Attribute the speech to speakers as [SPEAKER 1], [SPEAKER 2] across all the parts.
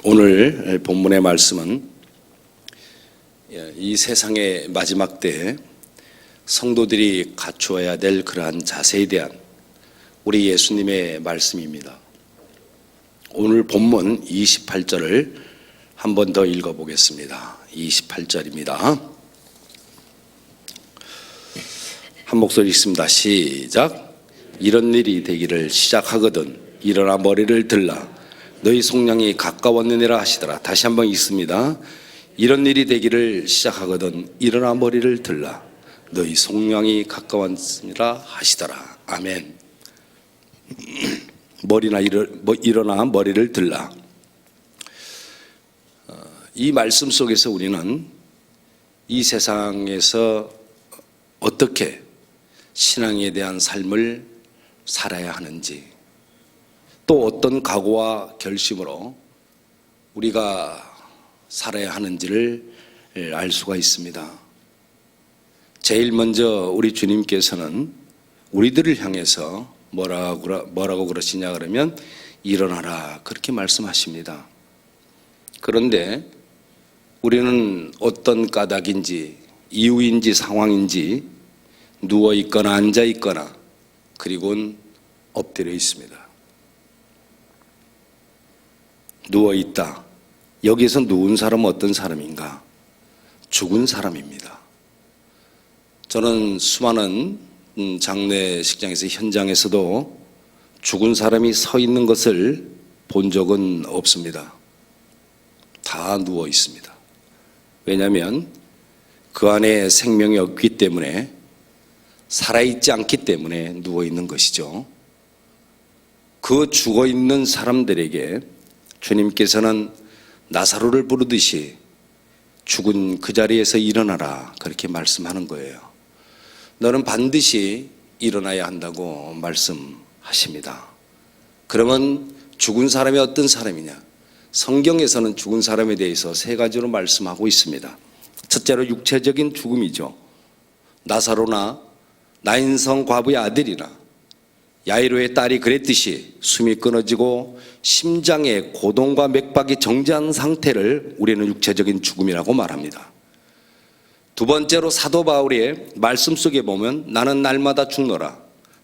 [SPEAKER 1] 오늘 본문의 말씀은 이 세상의 마지막 때에 성도들이 갖추어야 될 그러한 자세에 대한 우리 예수님의 말씀입니다. 오늘 본문 28절을 한 번 더 읽어보겠습니다. 28절입니다. 한 목소리 읽습니다. 시작. 이런 일이 되기를 시작하거든 일어나 머리를 들라 너희 속량이 가까웠느니라 하시더라. 다시 한번 읽습니다. 이런 일이 되기를 시작하거든 일어나 머리를 들라 너희 속량이 가까웠느니라 하시더라. 아멘. 일어나 머리를 들라. 이 말씀 속에서 우리는 이 세상에서 어떻게 신앙에 대한 삶을 살아야 하는지, 또 어떤 각오와 결심으로 우리가 살아야 하는지를 알 수가 있습니다. 제일 먼저 우리 주님께서는 우리들을 향해서 뭐라고 그러시냐 그러면 일어나라 그렇게 말씀하십니다. 그런데 우리는 어떤 까닭인지 이유인지 상황인지 누워 있거나 앉아 있거나 그리고는 엎드려 있습니다. 누워 있다. 여기서 누운 사람은 어떤 사람인가? 죽은 사람입니다. 저는 수많은 장례식장에서 현장에서도 죽은 사람이 서 있는 것을 본 적은 없습니다. 다 누워 있습니다. 왜냐하면 그 안에 생명이 없기 때문에, 살아있지 않기 때문에 누워 있는 것이죠. 그 죽어 있는 사람들에게 주님께서는 나사로를 부르듯이 죽은 그 자리에서 일어나라 그렇게 말씀하는 거예요. 너는 반드시 일어나야 한다고 말씀하십니다. 그러면 죽은 사람이 어떤 사람이냐? 성경에서는 죽은 사람에 대해서 세 가지로 말씀하고 있습니다. 첫째로 육체적인 죽음이죠. 나사로나 나인성 과부의 아들이나 야이로의 딸이 그랬듯이 숨이 끊어지고 심장의 고동과 맥박이 정지한 상태를 우리는 육체적인 죽음이라고 말합니다. 두 번째로 사도 바울의 말씀 속에 보면 나는 날마다 죽노라,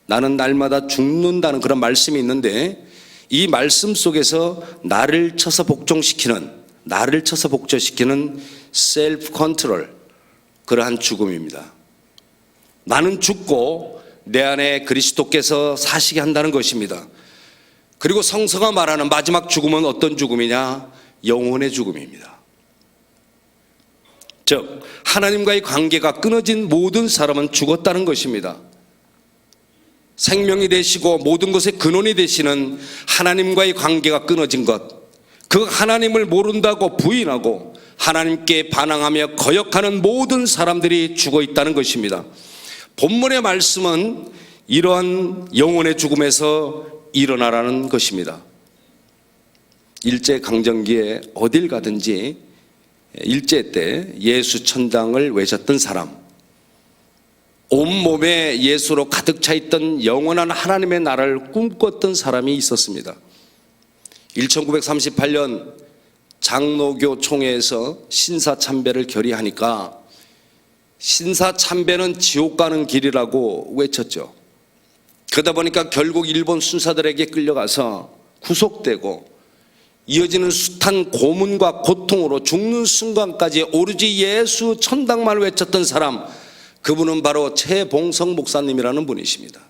[SPEAKER 1] 나는 날마다 죽는다는 그런 말씀이 있는데, 이 말씀 속에서 나를 쳐서 복종시키는, 나를 쳐서 복종시키는 셀프 컨트롤, 그러한 죽음입니다. 나는 죽고 내 안에 그리스도께서 사시게 한다는 것입니다. 그리고 성서가 말하는 마지막 죽음은 어떤 죽음이냐? 영혼의 죽음입니다. 즉 하나님과의 관계가 끊어진 모든 사람은 죽었다는 것입니다. 생명이 되시고 모든 것의 근원이 되시는 하나님과의 관계가 끊어진 것, 그 하나님을 모른다고 부인하고 하나님께 반항하며 거역하는 모든 사람들이 죽어 있다는 것입니다. 본문의 말씀은 이러한 영혼의 죽음에서 일어나라는 것입니다. 일제강점기에 어딜 가든지 일제 때 예수 천당을 외쳤던 사람, 온몸에 예수로 가득 차 있던 영원한 하나님의 나라를 꿈꿨던 사람이 있었습니다. 1938년 장로교 총회에서 신사참배를 결의하니까 신사참배는 지옥 가는 길이라고 외쳤죠. 그러다 보니까 결국 일본 순사들에게 끌려가서 구속되고 이어지는 숱한 고문과 고통으로 죽는 순간까지 오로지 예수 천당만 외쳤던 사람, 그분은 바로 최봉성 목사님이라는 분이십니다.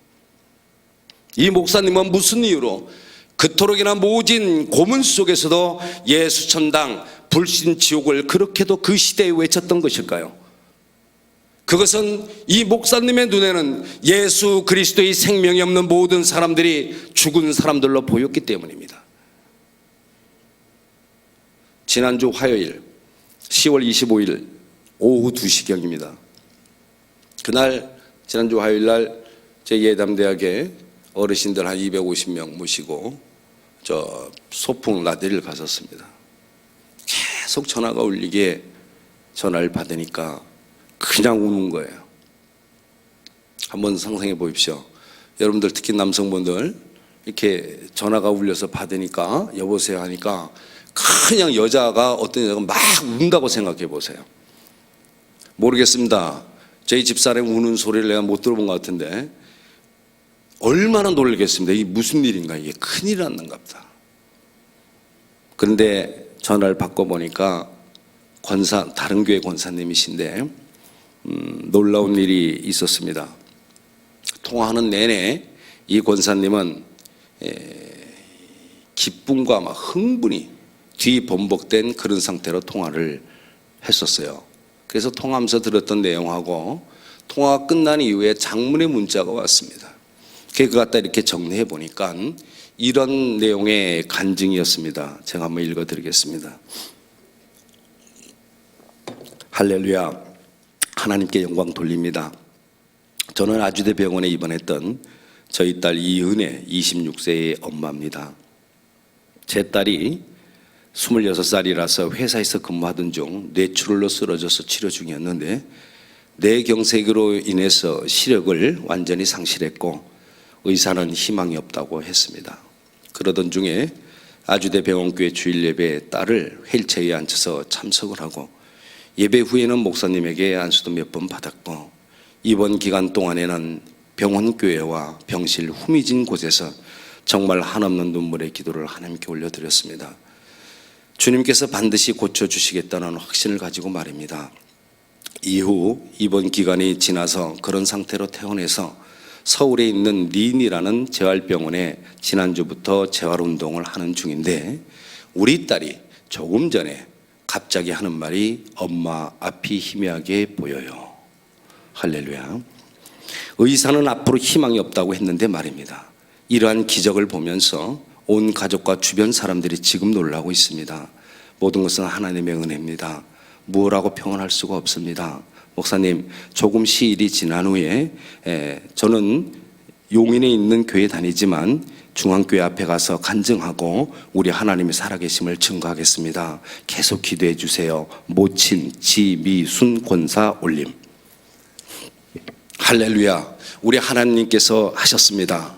[SPEAKER 1] 이 목사님은 무슨 이유로 그토록이나 모진 고문 속에서도 예수 천당, 불신 지옥을 그렇게도 그 시대에 외쳤던 것일까요? 그것은 이 목사님의 눈에는 예수 그리스도의 생명이 없는 모든 사람들이 죽은 사람들로 보였기 때문입니다. 지난주 화요일 10월 25일 오후 2시경입니다. 그날 지난주 화요일 날 제 예담대학에 어르신들 한 250명 모시고 저 소풍 나들이를 갔었습니다. 계속 전화가 울리게 전화를 받으니까 그냥 우는 거예요. 한번 상상해 보십시오. 여러분들 특히 남성분들 이렇게 전화가 울려서 받으니까 여보세요 하니까 그냥 여자가 어떤 여자가 막 운다고 생각해 보세요. 모르겠습니다. 저희 집사람이 우는 소리를 내가 못 들어본 것 같은데 얼마나 놀라겠습니다. 이게 무슨 일인가, 이게 큰일 났는가 보다. 그런데 전화를 바꿔보니까 다른 교회 권사님이신데 놀라운 일이 있었습니다. 통화하는 내내 이 권사님은 기쁨과 막 흥분이 뒤범벅된 그런 상태로 통화를 했었어요. 그래서 통화하면서 들었던 내용하고 통화가 끝난 이후에 장문의 문자가 왔습니다. 그거 갖다 이렇게 정리해 보니까 이런 내용의 간증이었습니다. 제가 한번 읽어드리겠습니다. 할렐루야, 하나님께 영광 돌립니다. 저는 아주대 병원에 입원했던 저희 딸 이은혜 26세의 엄마입니다. 제 딸이 26살이라서 회사에서 근무하던 중 뇌출혈로 쓰러져서 치료 중이었는데 뇌경색으로 인해서 시력을 완전히 상실했고 의사는 희망이 없다고 했습니다. 그러던 중에 아주대 병원교회 주일 예배에 딸을 휠체어에 앉혀서 참석을 하고 예배 후에는 목사님에게 안수도 몇 번 받았고 입원 기간 동안에는 병원 교회와 병실 후미진 곳에서 정말 한없는 눈물의 기도를 하나님께 올려드렸습니다. 주님께서 반드시 고쳐주시겠다는 확신을 가지고 말입니다. 이후 입원 기간이 지나서 그런 상태로 퇴원해서 서울에 있는 린이라는 재활병원에 지난주부터 재활운동을 하는 중인데 우리 딸이 조금 전에 갑자기 하는 말이 엄마 앞이 희미하게 보여요. 할렐루야. 의사는 앞으로 희망이 없다고 했는데 말입니다. 이러한 기적을 보면서 온 가족과 주변 사람들이 지금 놀라고 있습니다. 모든 것은 하나님의 은혜입니다. 무엇라고 표현할 수가 없습니다. 목사님, 조금 시일이 지난 후에 저는 용인에 있는 교회 다니지만 중앙교회 앞에 가서 간증하고 우리 하나님의 살아계심을 증거하겠습니다. 계속 기도해 주세요. 모친 지미순 권사 올림. 할렐루야. 우리 하나님께서 하셨습니다.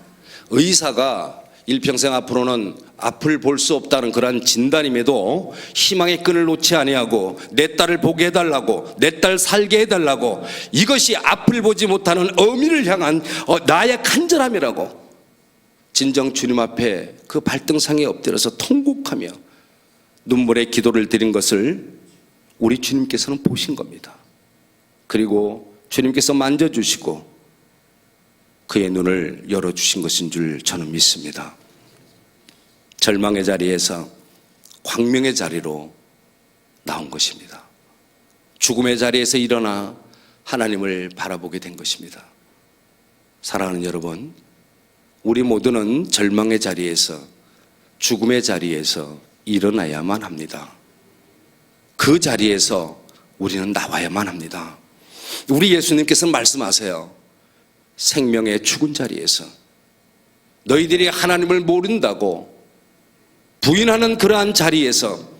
[SPEAKER 1] 의사가 일평생 앞으로는 앞을 볼 수 없다는 그러한 진단임에도 희망의 끈을 놓지 아니하고 내 딸을 보게 해달라고, 내 딸 살게 해달라고, 이것이 앞을 보지 못하는 어미를 향한 나의 간절함이라고 진정 주님 앞에 그 발등상에 엎드려서 통곡하며 눈물의 기도를 드린 것을 우리 주님께서는 보신 겁니다. 그리고 주님께서 만져주시고 그의 눈을 열어주신 것인 줄 저는 믿습니다. 절망의 자리에서 광명의 자리로 나온 것입니다. 죽음의 자리에서 일어나 하나님을 바라보게 된 것입니다. 사랑하는 여러분, 우리 모두는 절망의 자리에서, 죽음의 자리에서 일어나야만 합니다. 그 자리에서 우리는 나와야만 합니다. 우리 예수님께서 말씀하세요. 생명의 죽은 자리에서 너희들이 하나님을 모른다고 부인하는 그러한 자리에서,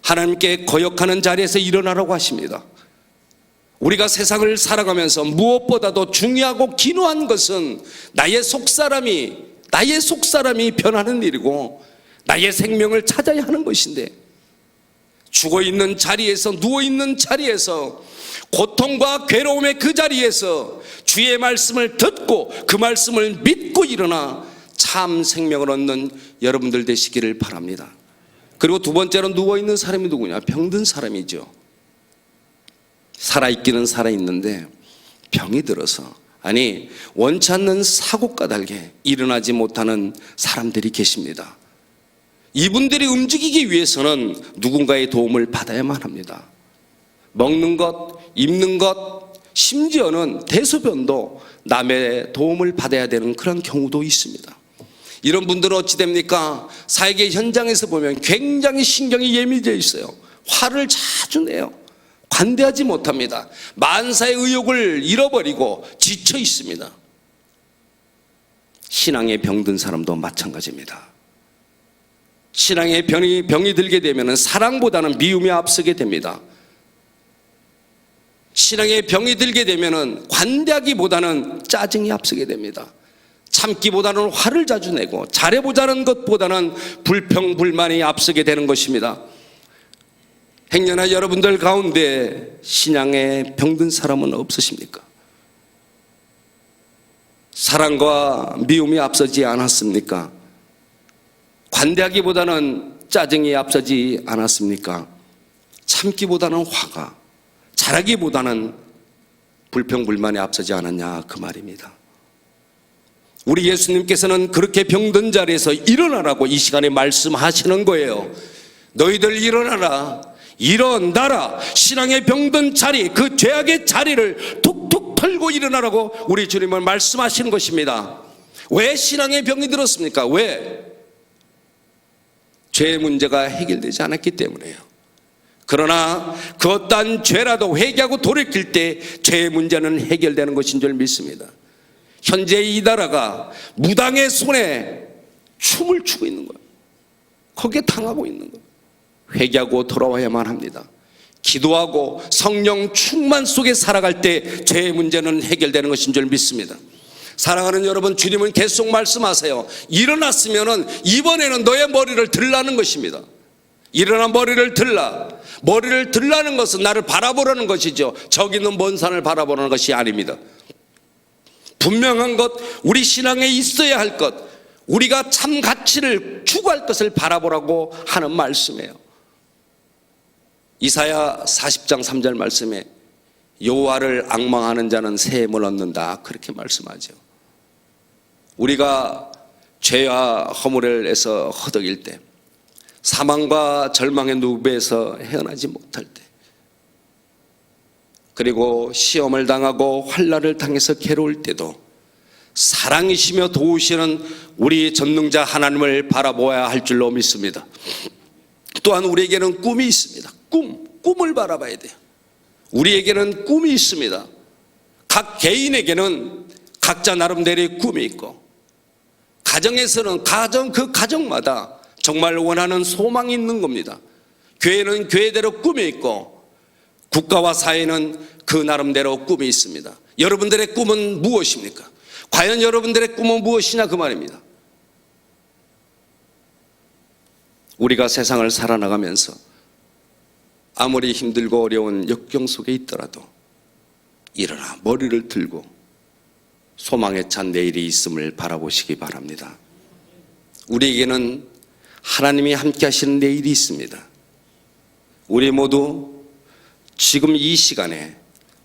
[SPEAKER 1] 하나님께 거역하는 자리에서 일어나라고 하십니다. 우리가 세상을 살아가면서 무엇보다도 중요하고 기노한 것은 나의 속사람이 변하는 일이고 나의 생명을 찾아야 하는 것인데, 죽어있는 자리에서, 누워있는 자리에서, 고통과 괴로움의 그 자리에서 주의 말씀을 듣고 그 말씀을 믿고 일어나 참 생명을 얻는 여러분들 되시기를 바랍니다. 그리고 두 번째로 누워있는 사람이 누구냐? 병든 사람이죠. 살아있기는 살아있는데 병이 들어서, 아니 원치 않는 사고 까닭에 일어나지 못하는 사람들이 계십니다. 이분들이 움직이기 위해서는 누군가의 도움을 받아야만 합니다. 먹는 것, 입는 것, 심지어는 대소변도 남의 도움을 받아야 되는 그런 경우도 있습니다. 이런 분들은 어찌 됩니까? 사회계 현장에서 보면 굉장히 신경이 예민해져 있어요. 화를 자주 내요. 관대하지 못합니다. 만사의 의욕을 잃어버리고 지쳐 있습니다. 신앙에 병든 사람도 마찬가지입니다. 신앙에 병이 들게 되면 사랑보다는 미움이 앞서게 됩니다. 신앙에 병이 들게 되면 관대하기보다는 짜증이 앞서게 됩니다. 참기보다는 화를 자주 내고 잘해보자는 것보다는 불평불만이 앞서게 되는 것입니다. 행여나 여러분들 가운데 신앙에 병든 사람은 없으십니까? 사랑과 미움이 앞서지 않았습니까? 관대하기보다는 짜증이 앞서지 않았습니까? 참기보다는 화가, 잘하기보다는 불평불만이 앞서지 않았냐 그 말입니다. 우리 예수님께서는 그렇게 병든 자리에서 일어나라고 이 시간에 말씀하시는 거예요. 너희들 일어나라, 일어나라. 신앙의 병든 자리, 그 죄악의 자리를 툭툭 털고 일어나라고 우리 주님은 말씀하시는 것입니다. 왜 신앙의 병이 들었습니까? 왜? 죄의 문제가 해결되지 않았기 때문에요. 그러나 그 어떠한 죄라도 회개하고 돌이킬 때 죄의 문제는 해결되는 것인 줄 믿습니다. 현재 이 나라가 무당의 손에 춤을 추고 있는 거예요. 거기에 당하고 있는 거예요. 회개하고 돌아와야만 합니다. 기도하고 성령 충만 속에 살아갈 때 죄의 문제는 해결되는 것인 줄 믿습니다. 사랑하는 여러분, 주님은 계속 말씀하세요. 일어났으면은 이번에는 너의 머리를 들라는 것입니다. 일어나 머리를 들라. 머리를 들라는 것은 나를 바라보라는 것이죠. 저기 있는 먼 산을 바라보라는 것이 아닙니다. 분명한 것, 우리 신앙에 있어야 할 것, 우리가 참 가치를 추구할 것을 바라보라고 하는 말씀이에요. 이사야 40장 3절 말씀에 여호와를 앙망하는 자는 새 힘을 얻는다, 그렇게 말씀하죠. 우리가 죄와 허물에서 허덕일 때, 사망과 절망의 누베에서 헤어나지 못할 때, 그리고 시험을 당하고 환난을 당해서 괴로울 때도 사랑이시며 도우시는 우리 전능자 하나님을 바라보아야 할 줄로 믿습니다. 또한 우리에게는 꿈이 있습니다. 꿈을 바라봐야 돼요. 우리에게는 꿈이 있습니다. 각 개인에게는 각자 나름대로의 꿈이 있고, 가정에서는 그 가정마다 정말 원하는 소망이 있는 겁니다. 교회는 교회대로 꿈이 있고, 국가와 사회는 그 나름대로 꿈이 있습니다. 여러분들의 꿈은 무엇입니까? 과연 여러분들의 꿈은 무엇이냐 그 말입니다. 우리가 세상을 살아나가면서 아무리 힘들고 어려운 역경 속에 있더라도 일어나 머리를 들고 소망에 찬 내일이 있음을 바라보시기 바랍니다. 우리에게는 하나님이 함께 하시는 내일이 있습니다. 우리 모두 지금 이 시간에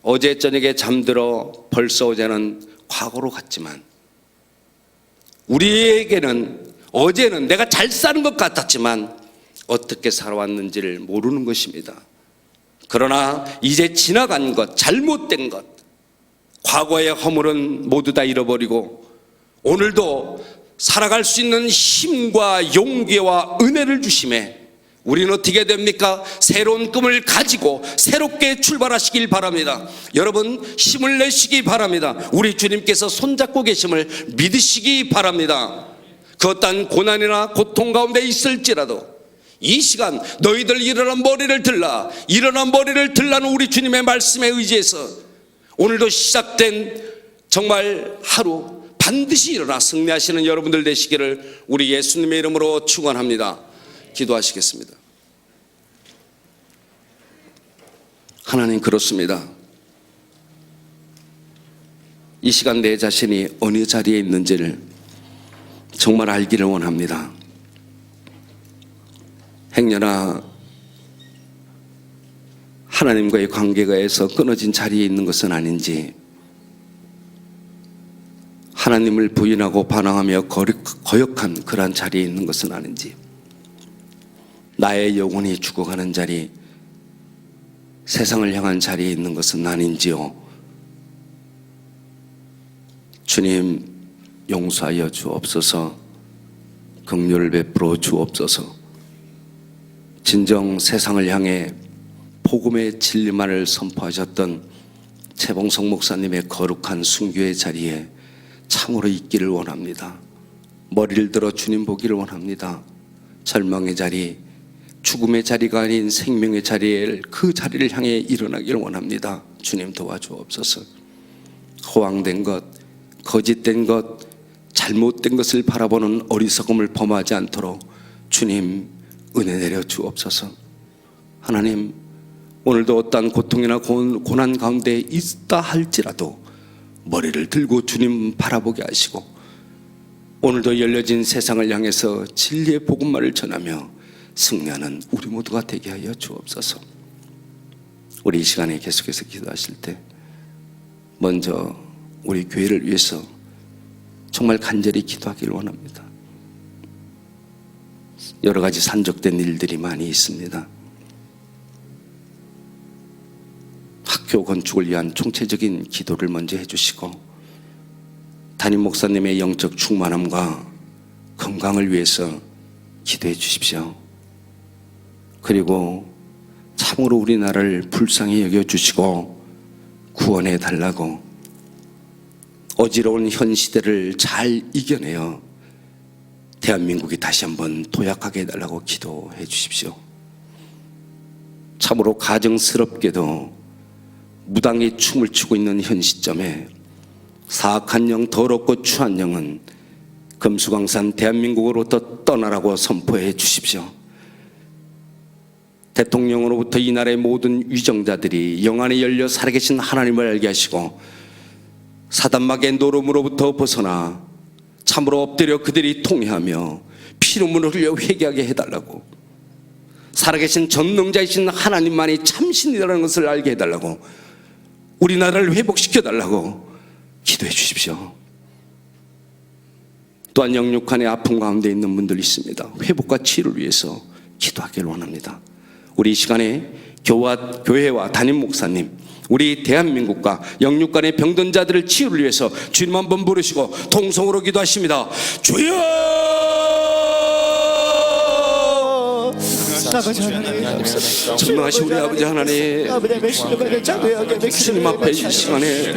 [SPEAKER 1] 어제 저녁에 잠들어 벌써 어제는 과거로 갔지만, 우리에게는 어제는 내가 잘 사는 것 같았지만 어떻게 살아왔는지를 모르는 것입니다. 그러나 이제 지나간 것, 잘못된 것, 과거의 허물은 모두 다 잃어버리고 오늘도 살아갈 수 있는 힘과 용기와 은혜를 주심에 우리는 어떻게 됩니까? 새로운 꿈을 가지고 새롭게 출발하시길 바랍니다. 여러분, 힘을 내시기 바랍니다. 우리 주님께서 손잡고 계심을 믿으시기 바랍니다. 그 어떤 고난이나 고통 가운데 있을지라도 이 시간 너희들 일어나 머리를 들라, 일어나 머리를 들라는 우리 주님의 말씀에 의지해서 오늘도 시작된 정말 하루 반드시 일어나 승리하시는 여러분들 되시기를 우리 예수님의 이름으로 축원합니다. 기도하시겠습니다. 하나님, 그렇습니다. 이 시간 내 자신이 어느 자리에 있는지를 정말 알기를 원합니다. 행여나 하나님과의 관계가에서 끊어진 자리에 있는 것은 아닌지, 하나님을 부인하고 반항하며 거역한 그러한 자리에 있는 것은 아닌지, 나의 영혼이 죽어가는 자리, 세상을 향한 자리에 있는 것은 아닌지요. 주님, 용서하여 주옵소서. 긍휼을 베풀어 주옵소서. 진정 세상을 향해 복음의 진리만을 선포하셨던 최봉성 목사님의 거룩한 순교의 자리에 참으로 있기를 원합니다. 머리를 들어 주님 보기를 원합니다. 절망의 자리, 죽음의 자리가 아닌 생명의 자리에, 그 자리를 향해 일어나기를 원합니다. 주님 도와주옵소서. 허황된 것, 거짓된 것, 잘못된 것을 바라보는 어리석음을 범하지 않도록 주님 은혜 내려 주옵소서. 하나님, 오늘도 어떠한 고통이나 고난 가운데 있다 할지라도 머리를 들고 주님 바라보게 하시고, 오늘도 열려진 세상을 향해서 진리의 복음만을 전하며 승리하는 우리 모두가 되게 하여 주옵소서. 우리 이 시간에 계속해서 기도하실 때 먼저 우리 교회를 위해서 정말 간절히 기도하기를 원합니다. 여러 가지 산적된 일들이 많이 있습니다. 학교 건축을 위한 총체적인 기도를 먼저 해주시고, 담임 목사님의 영적 충만함과 건강을 위해서 기도해 주십시오. 그리고 참으로 우리나라를 불쌍히 여겨주시고 구원해 달라고, 어지러운 현 시대를 잘 이겨내어 대한민국이 다시 한번 도약하게 해달라고 기도해 주십시오. 참으로 가증스럽게도 무당이 춤을 추고 있는 현 시점에 사악한 영, 더럽고 추한 영은 금수강산 대한민국으로부터 떠나라고 선포해 주십시오. 대통령으로부터 이 나라의 모든 위정자들이 영안이 열려 살아계신 하나님을 알게 하시고, 사단막의 노름으로부터 벗어나 참으로 엎드려 그들이 통회하며 피눈물을 흘려 회개하게 해달라고, 살아계신 전능자이신 하나님만이 참신이라는 것을 알게 해달라고, 우리나라를 회복시켜달라고 기도해 주십시오. 또한 영육간의 아픔 가운데 있는 분들이 있습니다. 회복과 치유를 위해서 기도하기를 원합니다. 우리 이 시간에 교회와 담임 목사님, 우리 대한민국과 영육간의 병든 자들을 치유를 위해서 주님 한번 부르시고 통성으로 기도하십니다. 주여!
[SPEAKER 2] 아버지 하나님,
[SPEAKER 1] 전능하신 우리 아버지 하나님, 주님 앞에 이 시간에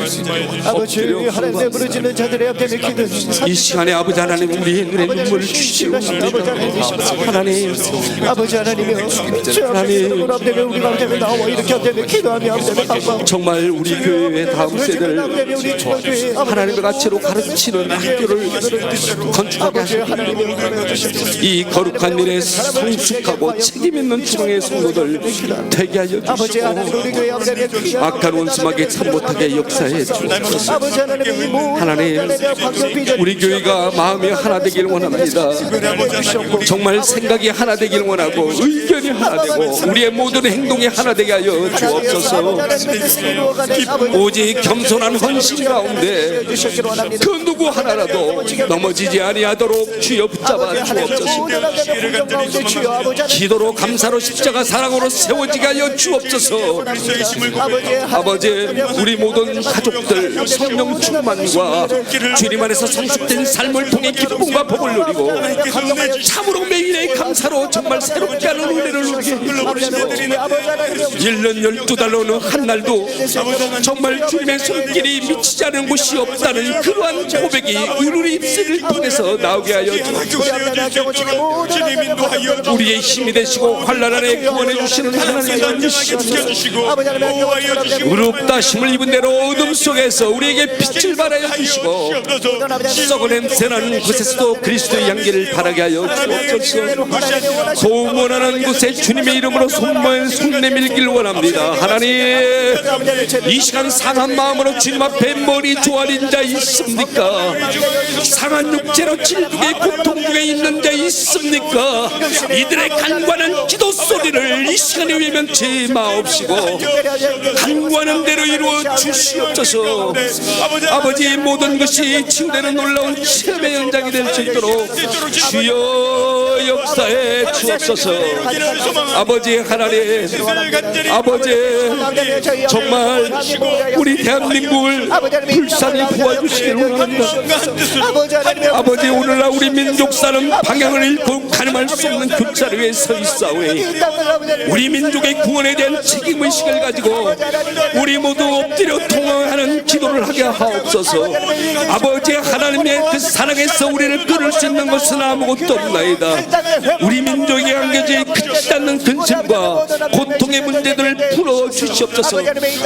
[SPEAKER 2] 아버지 하나님 부르짖는 자들의 앞에 기도해주시옵소서.
[SPEAKER 1] 이 시간에 아버지 하나님 우리의 눈에 눈물을 주시옵소서. 하나님,
[SPEAKER 2] 아버지 하나님이여, 주 앞에 기도를 앞에 우리 가운데 나와 이렇게 앞에 기도하며 앞에 감사합니다.
[SPEAKER 1] 정말 우리 교회의 다음 세대를 하나님의 가치로 가르치는 학교를 건축하게 하시고, 이 거룩한 일에 성숙하고 책임 있는 중앙의 성도들 되게 하여 주시고, 악한 원수마귀 참 못하게 역사해 주옵소서. 하나님, 우리 교회가 마음이 하나 되길 원합니다. 정말 생각이 하나 되길 원하고 의견이 하나 되고 우리의 모든 행동이 하나 되게 하여 주옵소서. 오직 겸손한 헌신 가운데 그 누구 하나라도 넘어지지 아니하도록 주여 붙잡아 주옵소서. 기도로, 감사로, 십자가 사랑으로 세워지게 하여 주옵소서. 아버지, 우리 모든 가족들 성령 충만과 주님 안에서 성숙된 삶을 통해 기쁨과 복을 누리고 참으로 매일의 감사로 정말 새롭게 하는 은혜를 누리게 해주옵소서. 1년 12달로는 한 날도 정말 주님의 손길이 미치지 않은 곳이 없다는 그러한 고백이 우리 입술을 통해서 나오게 하여 주옵소서. 우리의 힘이 되시고 환난 안에 구원해 주시는 하나님이시옵소서. 의롭다 힘을 입은 대로 어둠 속에서 우리에게 빛을 발하여 주시고, 썩은 냄새나는 곳에서도 그리스도의 향기를 바라게 하여 주옵소서. 소음 원하는 곳에 주님의 이름으로 손 내밀길 원합니다. 하나님, 이 시간 상한 마음으로 주님 앞에 머리 조아린 자 있습니까? 상한 육체로 질국의 고통 중에 있는 자 있습니까? 이들의 간과는 기도 소리를 이 시간에 외면치 마옵시고 간구하는 대로 이루어 주시옵소서. 아버지, 모든 것이 치유되는 놀라운 체험의 현장이 될 수 있도록 주여 역사해 주옵소서. 아버지 하나님, 아버지, 정말 우리 대한민국을 불쌍히 도와주시길 원합니다. 아버지, 오늘날 우리 민족사는 방향을 잃고 가늠할 수 없는 교차로 위에 서 있사오니 우리 민족의 구원에 대한 책임의식을 가지고 우리 모두 엎드려 통화하는 기도를 하게 하옵소서. 아버지 하나님의 그 사랑에서 우리를 끊을 수 있는 것은 아무것도 없나이다. 우리 민족이 안겨진 그 멈추지 않는 근심과 고통의 문제들을 풀어주시옵소서.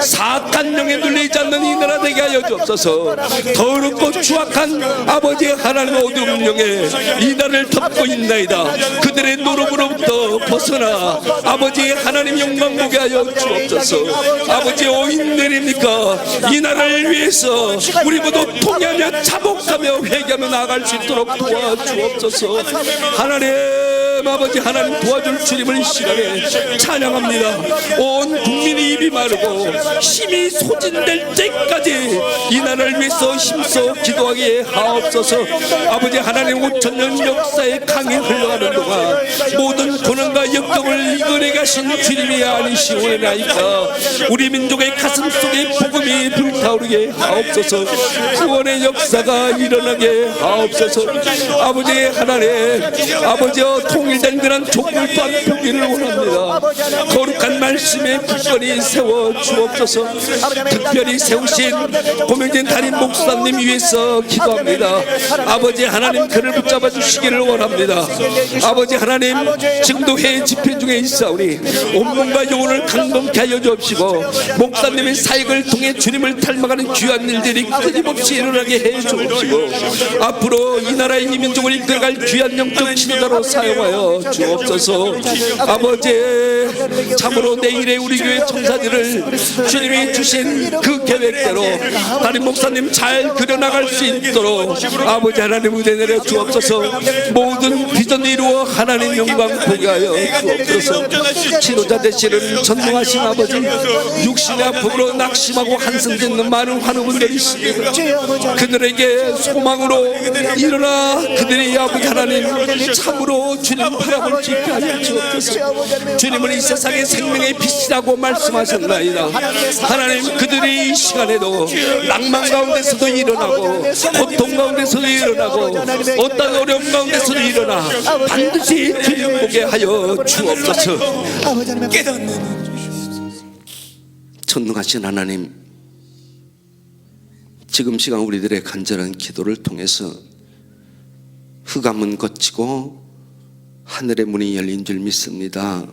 [SPEAKER 1] 사악한 영에 눌리지 않는 이 나라 되게 하여 주옵소서. 더럽고 추악한 아버지 하나님 어두운 영에 이 나라를 덮고 있나이다. 그들의 노름으로부터 벗어나 아버지 하나님 영광 보게 하여 주옵소서. 아버지 오인 내립니까? 이 나라를 위해서 우리 모두 통회하며 자복하며 회개하며 나아갈 수 있도록 도와주옵소서. 하나님 아버지 하나님 도와줄 주님을 이 시간에 찬양합니다. 온 국민이 입이 마르고 힘이 소진될 때까지 이 나라를 위해서 힘써 기도하게 하옵소서. 아버지 하나님 5,000년 역사의 강이 흘러가는 동안 모든 고난과 역경을 이겨내 가신 주님이 아니시오나이까. 우리 민족의 가슴 속에 복음이 불타오르게 하옵소서. 구원의 역사가 일어나게 하옵소서. 아버지 하나님 아버지여 통일된 그런 족물 또한 펴기를 원합니다. 거룩한 말씀의 굳건히 세워 주옵소서. 특별히 세우신 고명진 담임 목사님 위해서 기도합니다. 아버지 하나님 그를 붙잡아 주시기를 원합니다. 아버지 하나님 지금도 회의 집회 중에 있사오니 온몸과 영혼을 강건케 하여 주옵시고 목사님의 사역을 통해 주님을 닮아가는 귀한 일들이 끊임없이 일어나게 해 주옵시고 앞으로 이 나라의 이 민족을 이끌어갈 귀한 영적 지도자로 사용하여 주옵소서. 아버지 참으로 내일의 우리 교회 청사진을 주님이 주신 그 계획대로 담임 목사님 잘 그려나갈 수 있도록 아버지 하나님 은혜 내려 주옵소서. 모든 비전을 이루어 하나님 영광 보게 하여 주옵소서. 치료자 되시는 전능하신 아버지 육신의 아픔으로 낙심하고 한숨 짓는 많은 환우분들이 있습니다. 그들에게 소망으로 일어나 그들이 아버지 하나님 참으로 주님 바라볼 수 있게 하여 주옵소서. 주님은 이 세상의 생명의 빛이라고 말씀하셨나이다. 하나님 그들이 이 시간에도 낭만 가운데서도 일어나고 고통 가운데서도 일어나고 어떤 어려움 가운데서도 일어나 반드시 주님 보게 하여 주옵소서. 깨닫는 전능하신 하나님, 지금 시간 우리들의 간절한 기도를 통해서 흑암은 걷히고 하늘의 문이 열린 줄 믿습니다.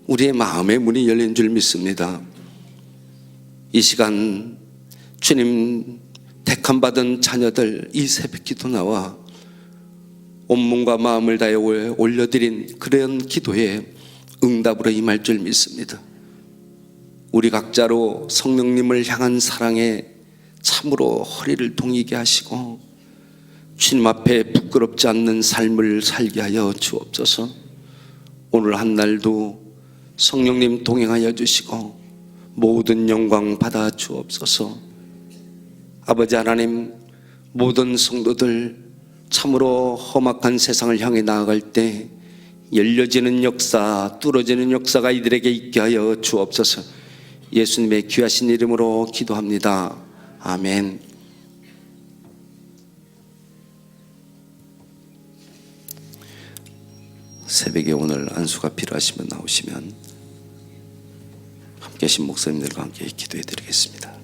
[SPEAKER 1] 우리의 마음의 문이 열린 줄 믿습니다. 이 시간 주님 택함 받은 자녀들 이 새벽기도 나와 온몸과 마음을 다해 올려드린 그런 기도에 응답으로 임할 줄 믿습니다. 우리 각자로 성령님을 향한 사랑에 참으로 허리를 동이게 하시고 주님 앞에 부끄럽지 않는 삶을 살게 하여 주옵소서. 오늘 한 날도 성령님 동행하여 주시고 모든 영광 받아 주옵소서. 아버지 하나님, 모든 성도들 참으로 험악한 세상을 향해 나아갈 때 열려지는 역사, 뚫어지는 역사가 이들에게 있게 하여 주옵소서. 예수님의 귀하신 이름으로 기도합니다. 아멘. 새벽에 오늘 안수가 필요하시면 나오시면 함께 하신 목사님들과 함께 기도해 드리겠습니다.